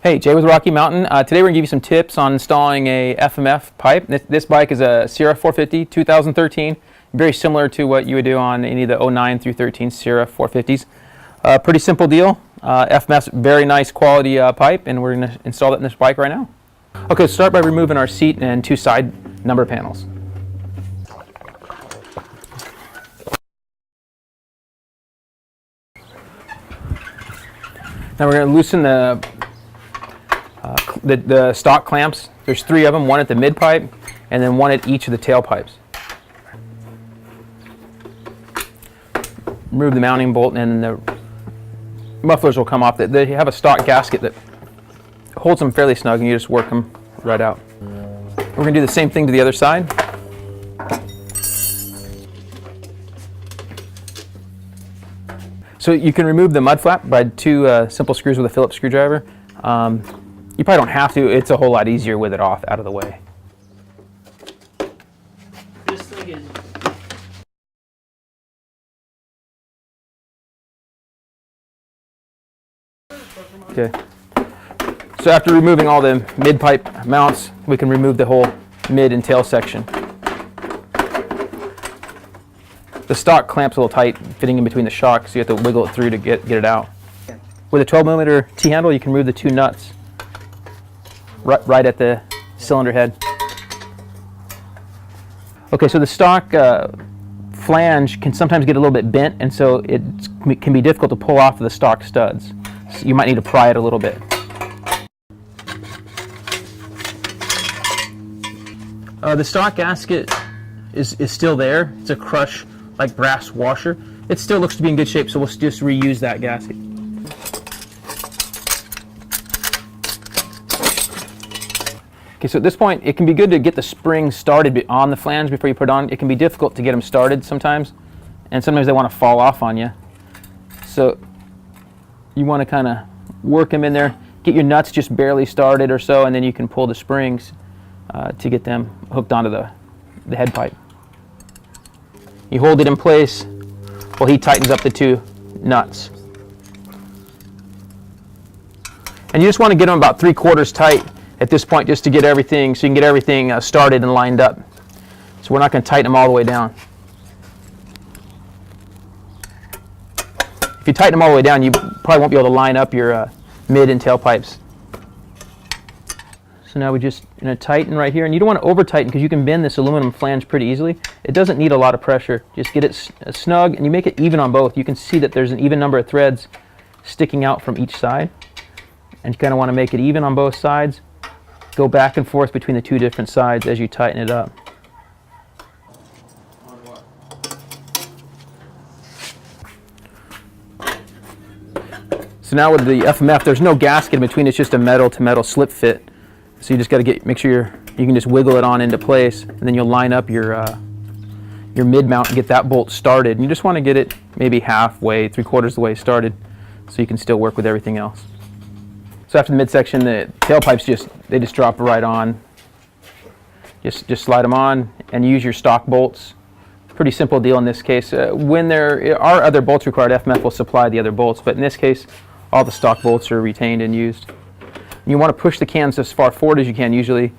Hey, Jay with Rocky Mountain. Today we're going to give you some tips on installing a FMF pipe. This bike is a Sierra 450 2013, very similar to what you would do on any of the 09 through 13 Sierra 450s. Pretty simple deal. FMF's very nice quality pipe, and we're going to install it in this bike right now. Okay, start by removing our seat and two side number panels. Now we're going to loosen the stock clamps. There's three of them, one at the mid pipe and then one at each of the tail pipes. Remove the mounting bolt and the mufflers will come off. They have a stock gasket that holds them fairly snug and you just work them right out. We're going to do the same thing to the other side. So you can remove the mud flap by two simple screws with a Phillips screwdriver. You probably don't have to. It's a whole lot easier with it off, out of the way. This thing is... Okay. So after removing all the mid-pipe mounts, we can remove the whole mid and tail section. The stock clamp's a little tight, fitting in between the shocks, so you have to wiggle it through to get it out. With a 12mm T-handle, you can remove the two nuts right at the cylinder head. Okay, so the stock flange can sometimes get a little bit bent, and so it can be difficult to pull off the stock studs. So you might need to pry it a little bit. The stock gasket is still there. It's a crush like brass washer. It still looks to be in good shape, so we'll just reuse that gasket. Okay, so at this point, it can be good to get the springs started on the flange before you put it on. It can be difficult to get them started sometimes, and sometimes they want to fall off on you. So you want to kind of work them in there, get your nuts just barely started or so, and then you can pull the springs to get them hooked onto the head pipe. You hold it in place while he tightens up the two nuts. And you just want to get them about 3/4 tight at this point, just to get everything, so you can get everything started and lined up. So we're not going to tighten them all the way down. If you tighten them all the way down, you probably won't be able to line up your mid and tail pipes. So now we just tighten right here, and you don't want to over tighten because you can bend this aluminum flange pretty easily. It doesn't need a lot of pressure. Just get it snug, and you make it even on both. You can see that there's an even number of threads sticking out from each side, and you kind of want to make it even on both sides. Go back and forth between the two different sides as you tighten it up. So now with the FMF, there's no gasket in between. It's just a metal to metal slip fit. So you just got to make sure you can just wiggle it on into place, and then you'll line up your mid mount and get that bolt started. And you just want to get it maybe halfway, 3/4 the way started, so you can still work with everything else. So after the midsection, the tailpipes just drop right on. Just slide them on and use your stock bolts. Pretty simple deal in this case. When there are other bolts required, FMF will supply the other bolts, but in this case, all the stock bolts are retained and used. And you want to push the cans as far forward as you can usually,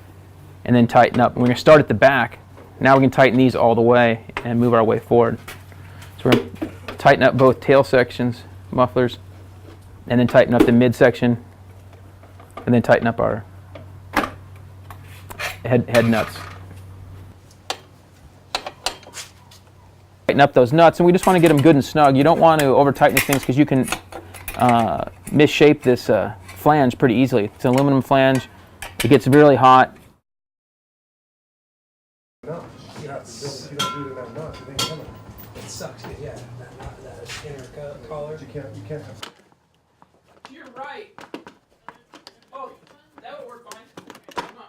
and then tighten up. And we're going to start at the back. Now we can tighten these all the way and move our way forward. So we're going to tighten up both tail sections, mufflers, and then tighten up the midsection, and then tighten up our head nuts. Tighten up those nuts, and we just want to get them good and snug. You don't want to over tighten these things because you can misshape this flange pretty easily. It's an aluminum flange. It gets really hot. No, you don't do it in that nut. It ain't coming. It sucks, yeah. That inner collar. You can't. You're right. Oh, that would work fine. Come on.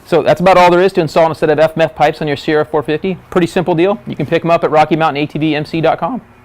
So that's about all there is to install a set of FMF pipes on your Sierra 450. Pretty simple deal. You can pick them up at RockyMountainATVMC.com.